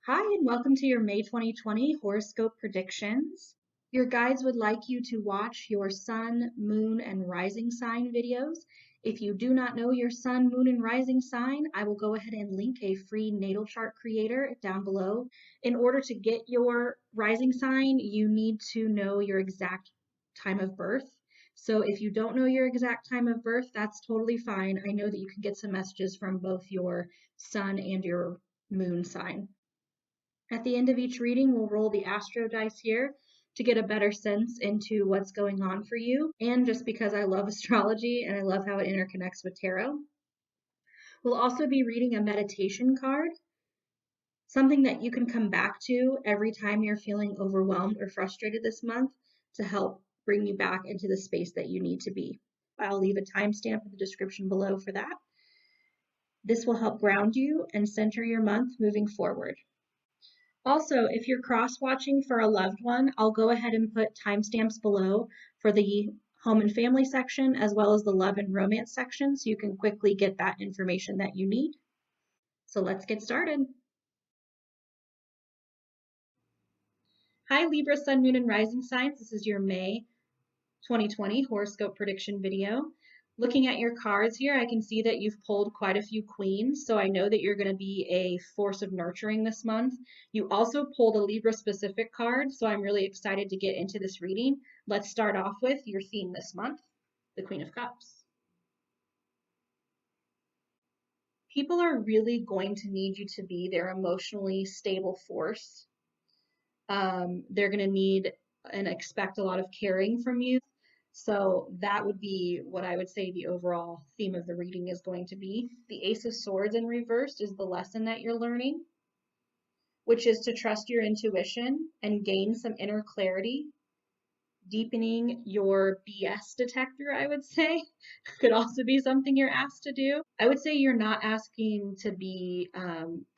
Hi, and welcome to your May 2020 horoscope predictions. Your guides would like you to watch your sun, moon, and rising sign videos. If you do not know your sun, moon, and rising sign, I will go ahead and link a free natal chart creator down below. In order to get your rising sign, you need to know your exact time of birth. So if you don't know your exact time of birth, that's totally fine. I know that you can get some messages from both your sun and your moon sign. At the end of each reading, we'll roll the astrodice here to get a better sense into what's going on for you. And just because I love astrology and I love how it interconnects with tarot, we'll also be reading a meditation card, something that you can come back to every time you're feeling overwhelmed or frustrated this month to help bring you back into the space that you need to be. I'll leave a timestamp in the description below for that. This will help ground you and center your month moving forward. Also, if you're cross-watching for a loved one, I'll go ahead and put timestamps below for the home and family section as well as the love and romance section so you can quickly get that information that you need. So let's get started. Hi, Libra, Sun, Moon, and Rising signs. This is your May 2020 horoscope prediction video. Looking at your cards here, I can see that you've pulled quite a few queens, so I know that you're going to be a force of nurturing this month. You also pulled a Libra specific card, so I'm really excited to get into this reading. Let's start off with your theme this month, the Queen of Cups. People are really going to need you to be their emotionally stable force. They're going to need and expect a lot of caring from you. So that would be what I would say the overall theme of the reading is going to be. The Ace of Swords in reverse is the lesson that you're learning, which is to trust your intuition and gain some inner clarity. Deepening your BS detector, I would say, could also be something you're asked to do. I would say you're not asking to be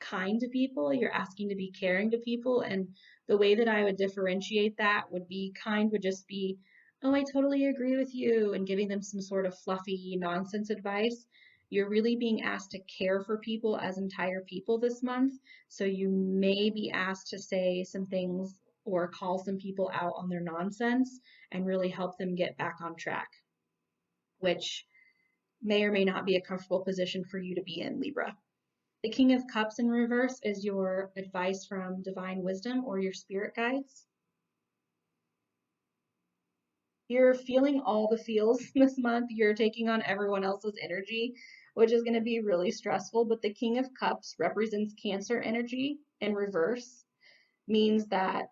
kind to people, you're asking to be caring to people. And the way that I would differentiate that would be kind would just be, oh, I totally agree with you, and giving them some sort of fluffy nonsense advice. You're really being asked to care for people as entire people this month. So you may be asked to say some things or call some people out on their nonsense and really help them get back on track, which may or may not be a comfortable position for you to be in, Libra. The King of Cups in reverse is your advice from divine wisdom or your spirit guides. You're feeling all the feels this month. You're taking on everyone else's energy, which is going to be really stressful. But the King of Cups represents Cancer energy in reverse, means that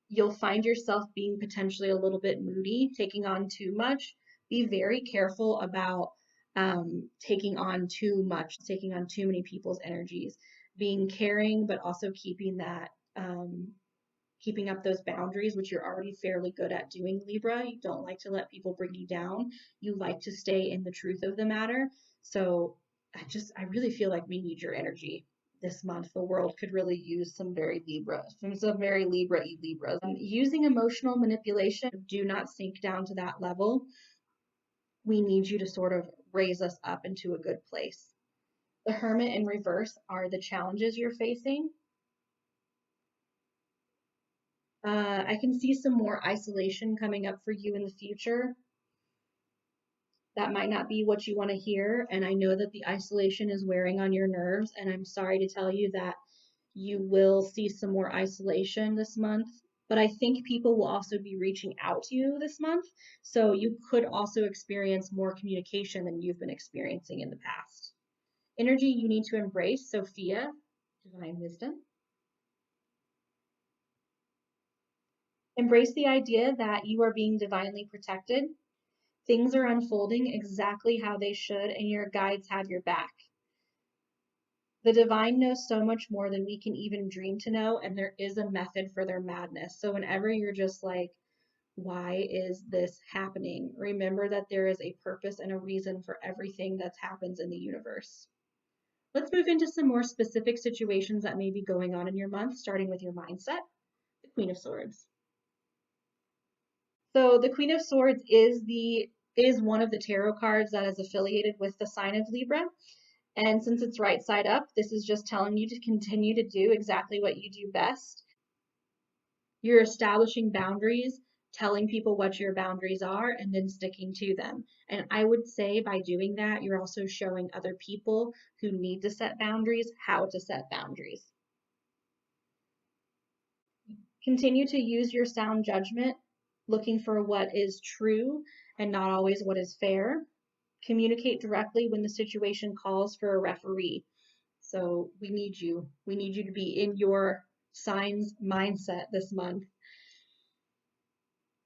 you'll find yourself being potentially a little bit moody, taking on too much. Be very careful about taking on too much, taking on too many people's energies, being caring, but also keeping that, keeping up those boundaries, which you're already fairly good at doing, Libra. You don't like to let people bring you down. You like to stay in the truth of the matter. So I really feel like we need your energy this month. The world could really use some very Libra-y Libras. Using emotional manipulation, do not sink down to that level. We need you to sort of raise us up into a good place. The Hermit in reverse are the challenges you're facing. I can see some more isolation coming up for you in the future. That might not be what you want to hear, and I know that the isolation is wearing on your nerves, and I'm sorry to tell you that you will see some more isolation this month. But I think people will also be reaching out to you this month, so you could also experience more communication than you've been experiencing in the past. Energy you need to embrace, Sophia, divine wisdom. Embrace the idea that you are being divinely protected. Things are unfolding exactly how they should, and your guides have your back. The divine knows so much more than we can even dream to know, and there is a method for their madness. So whenever you're just like, why is this happening? Remember that there is a purpose and a reason for everything that happens in the universe. Let's move into some more specific situations that may be going on in your month, starting with your mindset, the Queen of Swords. So the Queen of Swords is one of the tarot cards that is affiliated with the sign of Libra. And since it's right side up, this is just telling you to continue to do exactly what you do best. You're establishing boundaries, telling people what your boundaries are, and then sticking to them. And I would say by doing that, you're also showing other people who need to set boundaries how to set boundaries. Continue to use your sound judgment, looking for what is true and not always what is fair. Communicate directly when the situation calls for a referee. So we need you. We need you to be in your signs mindset this month.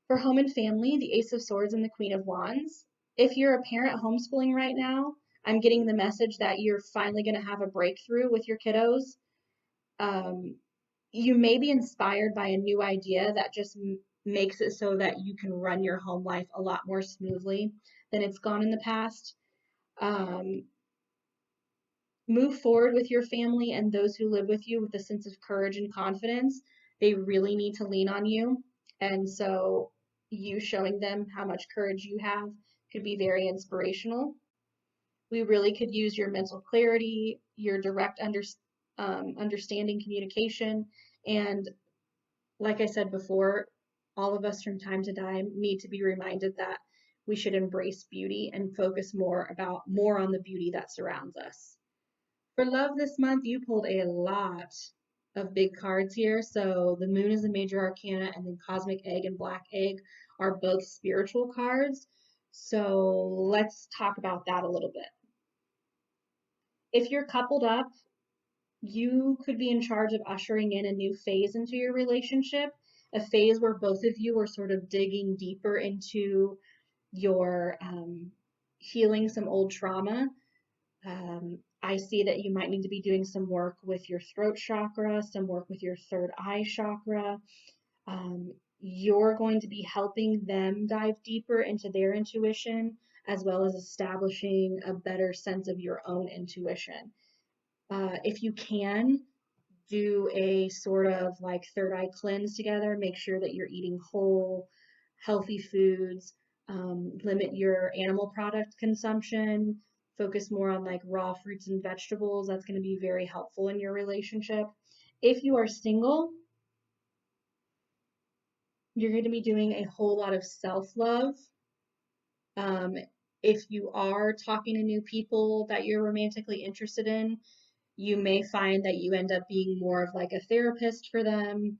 For home and family, the Ace of Swords and the Queen of Wands. If you're a parent homeschooling right now, I'm getting the message that you're finally going to have a breakthrough with your kiddos. You may be inspired by a new idea that just makes it so that you can run your home life a lot more smoothly than it's gone in the past. Move forward with your family and those who live with you with a sense of courage and confidence. They really need to lean on you. And so you showing them how much courage you have could be very inspirational. We really could use your mental clarity, your direct understanding communication, and like I said before, all of us from time to time need to be reminded that we should embrace beauty and focus more on the beauty that surrounds us. For love this month, you pulled a lot of big cards here. So the moon is a major arcana, and then cosmic egg and black egg are both spiritual cards. So let's talk about that a little bit. If you're coupled up, you could be in charge of ushering in a new phase into your relationship, a phase where both of you are sort of digging deeper into your healing some old trauma. I see that you might need to be doing some work with your throat chakra, some work with your third eye chakra. You're going to be helping them dive deeper into their intuition, as well as establishing a better sense of your own intuition. If you can, do a sort of like third eye cleanse together. Make sure that you're eating whole, healthy foods. Limit your animal product consumption. Focus more on like raw fruits and vegetables. That's going to be very helpful in your relationship. If you are single, you're going to be doing a whole lot of self love. If you are talking to new people that you're romantically interested in, you may find that you end up being more of like a therapist for them.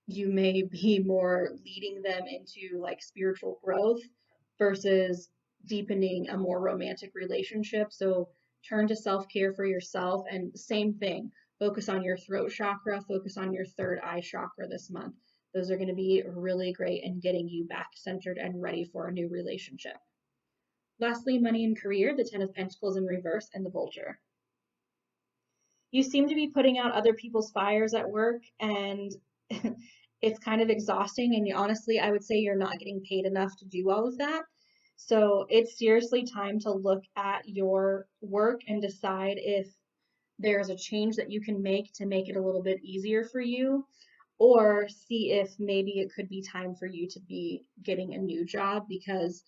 You may be more leading them into like spiritual growth versus deepening a more romantic relationship. So turn to self-care for yourself, and same thing, focus on your throat chakra, focus on your third eye chakra this month. Those are going to be really great in getting you back centered and ready for a new relationship. Lastly, money and career, the 10 of Pentacles in reverse and the Vulture. You seem to be putting out other people's fires at work, and it's kind of exhausting. And honestly, I would say you're not getting paid enough to do all of that. So it's seriously time to look at your work and decide if there's a change that you can make to make it a little bit easier for you, or see if maybe it could be time for you to be getting a new job, because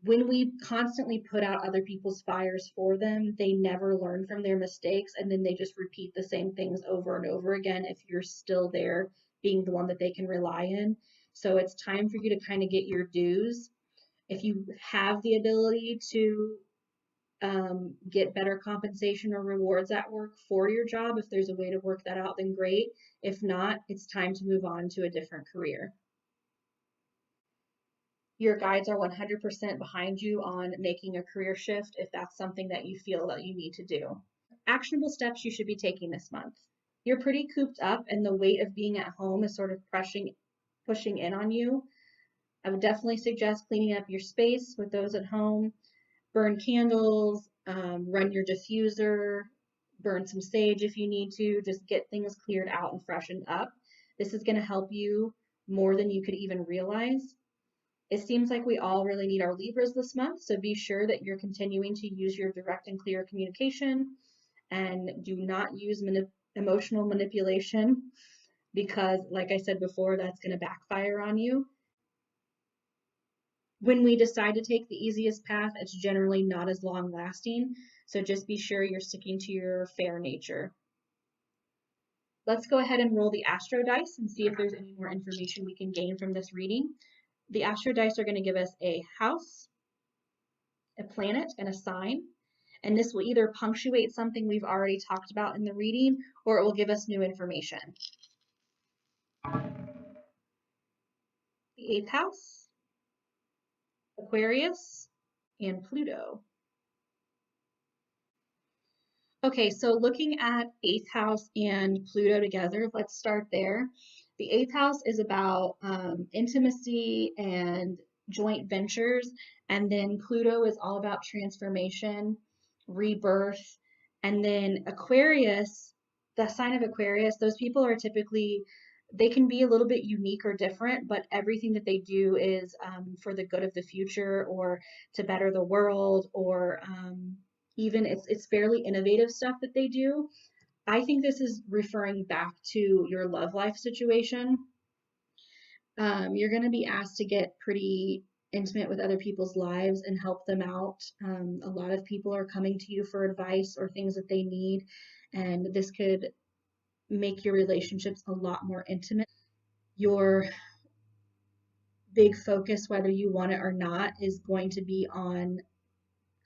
when we constantly put out other people's fires for them, they never learn from their mistakes, and then they just repeat the same things over and over again if you're still there being the one that they can rely on. So it's time for you to kind of get your dues. If you have the ability to get better compensation or rewards at work for your job, if there's a way to work that out, then great. If not, it's time to move on to a different career. Your guides are 100% behind you on making a career shift if that's something that you feel that you need to do. Actionable steps you should be taking this month. You're pretty cooped up, and the weight of being at home is sort of pushing in on you. I would definitely suggest cleaning up your space with those at home. Burn candles, run your diffuser, burn some sage if you need to. Just get things cleared out and freshened up. This is going to help you more than you could even realize. It seems like we all really need our Libras this month, so be sure that you're continuing to use your direct and clear communication, and do not use emotional manipulation, because, like I said before, that's going to backfire on you. When we decide to take the easiest path, it's generally not as long lasting. So just be sure you're sticking to your fair nature. Let's go ahead and roll the astrodice and see if there's any more information we can gain from this reading. The astrodice are going to give us a house, a planet, and a sign. And this will either punctuate something we've already talked about in the reading, or it will give us new information. The eighth house, Aquarius, and Pluto. Okay, so looking at eighth house and Pluto together, let's start there. The eighth house is about intimacy and joint ventures, and then Pluto is all about transformation, rebirth, and then Aquarius, the sign of Aquarius, those people are typically, they can be a little bit unique or different, but everything that they do is for the good of the future or to better the world or even it's fairly innovative stuff that they do. I think this is referring back to your love life situation. You're going to be asked to get pretty intimate with other people's lives and help them out. A lot of people are coming to you for advice or things that they need, and this could make your relationships a lot more intimate. Your big focus, whether you want it or not, is going to be on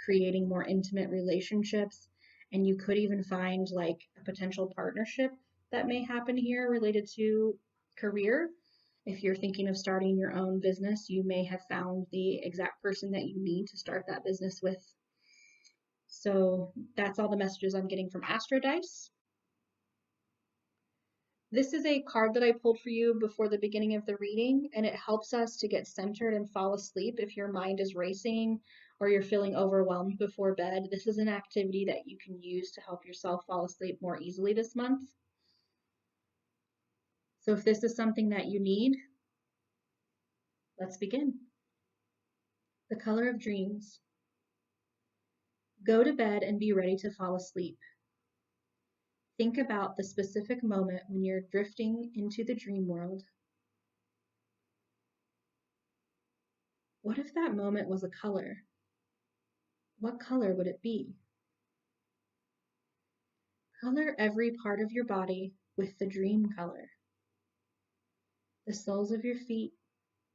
creating more intimate relationships. And you could even find like a potential partnership that may happen here related to career. If you're thinking of starting your own business, you may have found the exact person that you need to start that business with. So that's all the messages I'm getting from Astrodice. This is a card that I pulled for you before the beginning of the reading, and it helps us to get centered and fall asleep if your mind is racing or you're feeling overwhelmed before bed. This is an activity that you can use to help yourself fall asleep more easily this month. So if this is something that you need, let's begin. The color of dreams. Go to bed and be ready to fall asleep. Think about the specific moment when you're drifting into the dream world. What if that moment was a color? What color would it be? Color every part of your body with the dream color. The soles of your feet,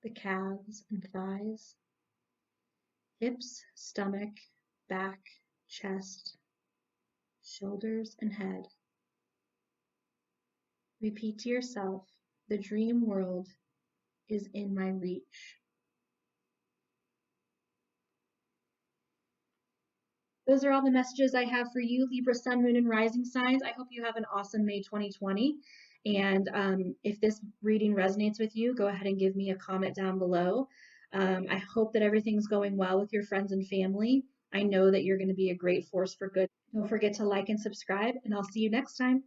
the calves and thighs, hips, stomach, back, chest, shoulders, and head. Repeat to yourself, the dream world is in my reach. Those are all the messages I have for you, Libra, Sun, Moon, and Rising signs. I hope you have an awesome May 2020. And if this reading resonates with you, go ahead and give me a comment down below. I hope that everything's going well with your friends and family. I know that you're going to be a great force for good. Don't forget to like and subscribe, and I'll see you next time.